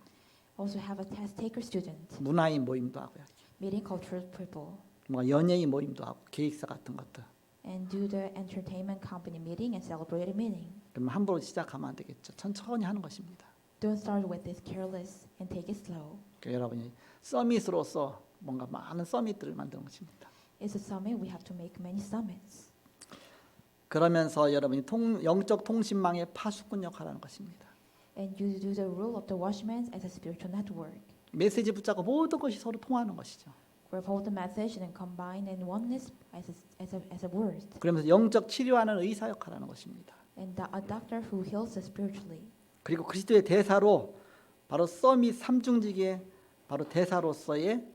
S2: Also have a test taker student,
S1: 문화인 모임도 하고요.
S2: meeting cultural people,
S1: 뭔가 연예인 모임도 하고 계획사 같은 것들.
S2: and do the entertainment company meeting and celebratory meeting.
S1: 그러면 함부로 시작하면 안 되겠죠. 천천히 하는 것입니다.
S2: Don't start with this careless and take it slow.
S1: 그러니까 여러분이 서밋으로서 뭔가 많은 서밋들을 만드는 것입니다.
S2: It's a summit, we have to make many summits.
S1: 그러면서 여러분이 영적 통신망의 파수꾼 역할을 하는 것입니다.
S2: And you do the role of the watchman as a spiritual network.
S1: 메시지 붙잡고 모든 것이 서로 통하는 것이죠.
S2: Grab hold the message and combine in oneness as a word.
S1: 그러면서 영적 치료하는 의사 역할을 하는 것입니다.
S2: And a doctor who heals us spiritually.
S1: 그리고 그리스도의 대사로 바로 서밋 삼중직의 바로 대사로서의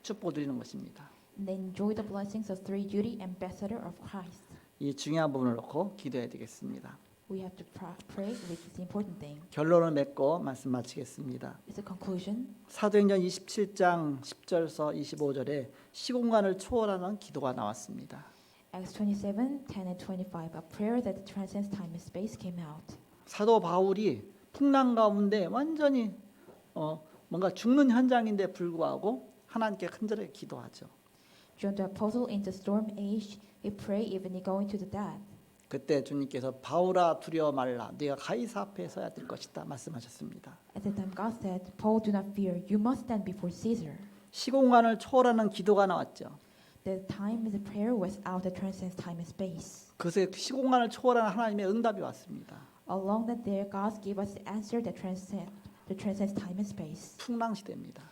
S1: 축복을 드리는 것입니다.
S2: And they enjoy the blessings of three duty ambassador of Christ.
S1: 이 중요한 부분을 놓고 기도해야 되겠습니다.
S2: We have to pray, which is the important thing.
S1: 결론을 맺고 말씀 마치겠습니다.
S2: It's a conclusion.
S1: 사도행전 27장 10절서 25절에 시공간을 초월하는 기도가 나왔습니다.
S2: Acts 27, 10 and 25. A prayer that transcends time and space came out.
S1: 사도 바울이 풍랑 가운데 완전히 뭔가 죽는 현장인데 불구하고 하나님께 간절하게 기도하죠.
S2: John the apostle in the storm age, he prayed even he going to the death.
S1: 그때 주님께서 바울아 두려워 말라 네가 가이사 앞에 서야 될 것이다 말씀하셨습니다.
S2: At the time God said, Paul, do not fear. You must stand before Caesar.
S1: 시공간을 초월하는 기도가 나왔죠.
S2: The time of the prayer was out that transcends time and space.
S1: 그것에 시공간을 초월하는 하나님의 응답이 왔습니다.
S2: Along that there, God gave us the answer that transcends time and space.
S1: 풍랑 시대입니다.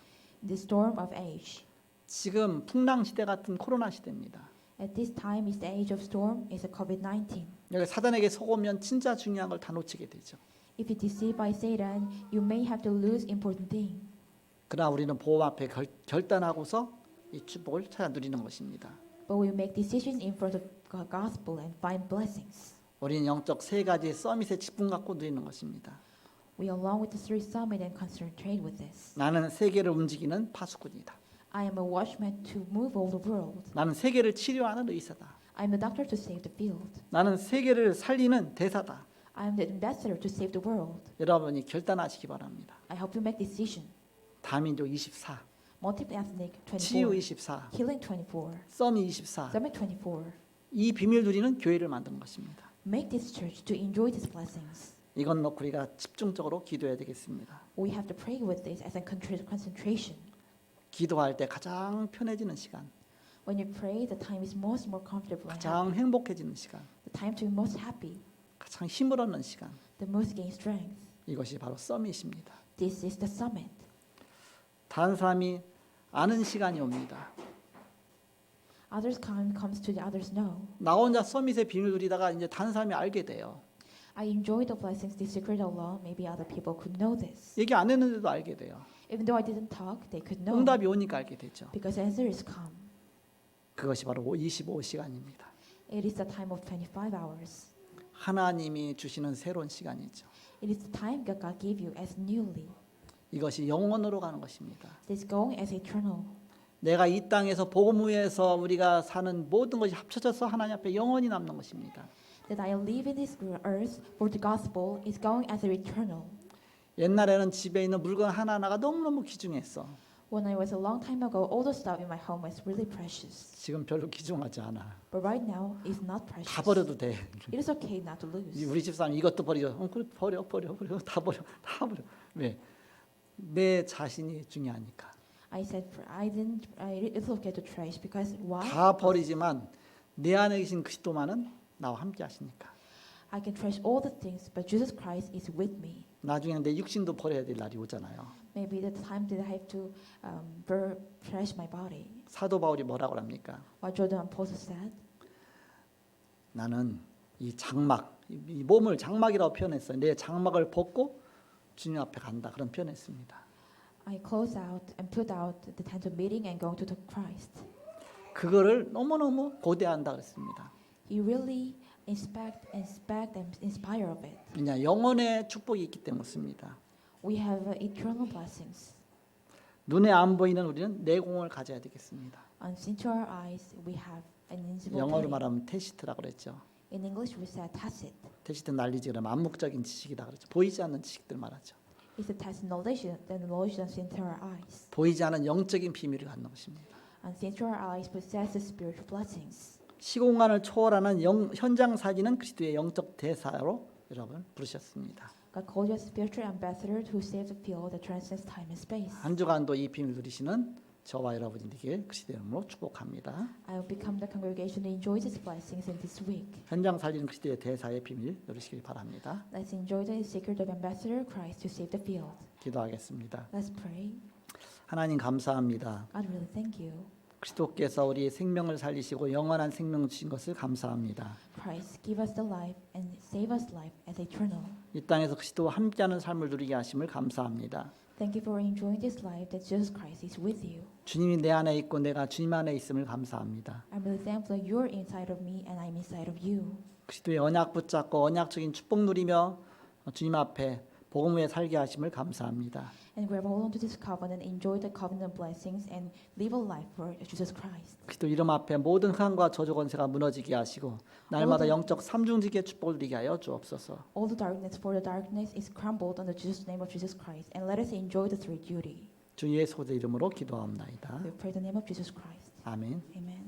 S2: The storm of age.
S1: 지금 풍랑 시대 같은 코로나 시대입니다.
S2: At this time is the age of storm, is a COVID-19.
S1: 여기 사단에게 속으면 진짜 중요한 걸 다 놓치게 되죠.
S2: If you deceived by Satan, you may have to lose important thing.
S1: 그러나 우리는 보험 앞에 결단하고서 이 축복을 찾아 누리는 것입니다.
S2: But we make decisions in front of God's gospel and find blessings.
S1: 우리는 영적 세 가지의 서밋에 집중 갖고 누리는 것입니다.
S2: We along with the three summit and concentrate with this.
S1: 나는 세계를 움직이는 파수꾼이다.
S2: I am a watchman to move all the world.
S1: 나는 세계를 치료하는 의사다.
S2: I am a doctor to save the field.
S1: 나는 세계를 살리는 대사다.
S2: I am the ambassador to save the world.
S1: 여러분이 결단하시기 바랍니다.
S2: I help you make decision.
S1: 다민족 24,
S2: Multi-ethnic
S1: 치유
S2: 24.
S1: 24,
S2: Healing 24.
S1: 서밋 24.
S2: Summit 24.
S1: 이 비밀 누리는 교회를 만드는 것입니다.
S2: Make this church to enjoy these blessings.
S1: 이건 놓고 우리가 집중적으로 기도해야 되겠습니다.
S2: We have to pray with this as a concentration.
S1: 기도할 때 가장 편해지는 시간,
S2: When you pray, the time is most more comfortable and happy.
S1: 가장 행복해지는 시간,
S2: The time to be most happy,
S1: 가장 힘을 얻는 시간.
S2: the most gain strength.
S1: 이것이 바로 서밋입니다.
S2: This is the summit.
S1: 다른 사람이 아는 시간이 옵니다.
S2: Others comes to the others know.
S1: 나 혼자 서밋의 비밀 누리다가 이제 다른 사람이 알게 돼요.
S2: I enjoy the blessings, the secret alone. Maybe other people could know this.
S1: 얘기 안 했는데도 알게 돼요.
S2: Even though I didn't talk, they could know.
S1: 응답이 오니까 알게 되죠.
S2: Because answers come.
S1: 그것이 바로 25시간입니다.
S2: It is the time of 25 hours.
S1: 하나님이 주시는 새로운 시간이죠.
S2: It is the time that God gave you as newly.
S1: 이것이 영원으로 가는 것입니다.
S2: This going as eternal.
S1: 내가 이 땅에서 복음 위에서 우리가 사는 모든 것이 합쳐져서 하나님 앞에 영원히 남는 것입니다.
S2: That I live in this earth for the gospel is going as eternal.
S1: 옛날에는 집에 있는 물건 하나하나가 너무너무 귀중했어.
S2: When I was a long time ago, all the stuff in my home was really precious.
S1: 지금 별로 귀중하지 않아.
S2: But right now, it's not precious.
S1: 다 버려도 돼.
S2: It is okay not to lose.
S1: 우리 집사람 이것도 버려. 그래 버려. 다 버려. 왜? 내 자신이 중요하니까.
S2: I said it's okay to trash because why?
S1: 다 버리지만 내 안에 계신 그리스도만은 나와 함께 하시니까.
S2: I can trash all the things, but Jesus Christ is with me.
S1: 나중에는 내 육신도 버려야 될 날이 오잖아요.
S2: Maybe the time that I have to trash my body.
S1: 사도 바울이 뭐라고 합니까?
S2: What Jordan Apostle said,
S1: 나는 이 장막, 이 몸을 장막이라고 표현했어요. 내 장막을 벗고 주님 앞에 간다. 그런 표현했습니다.
S2: I close out and put out the tent of meeting and go to the Christ.
S1: 그거를 너무너무 고대한다 그랬습니다.
S2: He really inspect and inspire of it.
S1: 왜냐 영혼의 축복이 있기 때문입니다.
S2: We have eternal blessings.
S1: 눈에 안 보이는 우리는 내공을 가져야 되겠습니다.
S2: Unseen to our eyes, we have an invisible
S1: 영어로
S2: thing.
S1: 말하면 테시트라고 그랬죠.
S2: In English, we say tacit.
S1: 테시트 난리지 그러면 암묵적인 지식이다 그랬죠. 보이지 않는 지식들 말하죠.
S2: It's a tacit knowledge, the knowledge unseen to our eyes.
S1: 보이지 않은 영적인 비밀을 갖는 것입니다.
S2: Unseen to our eyes possesses spiritual blessings.
S1: 시공간을 초월하는 현장 사진은 그리스도의 영적 대사로 여러분 부르셨습니다.
S2: God called you a spiritual ambassador who saves the field that transcends time and space.
S1: 한 주간도 이 비밀 누리시는 저와 여러분들에게 그리스도의 이름으로 축복합니다.
S2: I will become the congregation that enjoys its blessings in this week.
S1: 현장 살리는 그리스도의 대사의 비밀 누리시길 바랍니다.
S2: Let's enjoy the secret of Ambassador Christ to save the field.
S1: 기도하겠습니다.
S2: Let's pray.
S1: 하나님 감사합니다.
S2: God, really thank you.
S1: 그리스도께서 우리의 생명을 살리시고 영원한 생명 주신 것을 감사합니다.
S2: Christ, give us the life and save us life as eternal.
S1: 이 땅에서 그리스도와 함께하는 삶을 누리게 하심을 감사합니다.
S2: Thank you for enjoying this life that Jesus Christ is with you.
S1: 주님이 내 안에 있고 내가 주님 안에 있음을 감사합니다.
S2: I'm really thankful that you're inside of me and I'm inside of you.
S1: 그리스도의 언약 붙잡고 언약적인 축복 누리며 주님 앞에 복음 위에 살게 하심을 감사합니다.
S2: And grab hold onto this covenant, enjoy the covenant blessings, and live a life for Jesus Christ.
S1: 그리스도 이름 앞에 모든 흥한과 저주 권세가 무너지게 하시고 날마다 영적 삼중직의 축복을 누리게 하여 주옵소서.
S2: All the darkness for the darkness is crumbled under Jesus' name of Jesus Christ, and let us enjoy the three duty.
S1: 주 예수의 이름으로 기도하옵나이다.
S2: We pray the name of Jesus Christ.
S1: 아멘.
S2: Amen.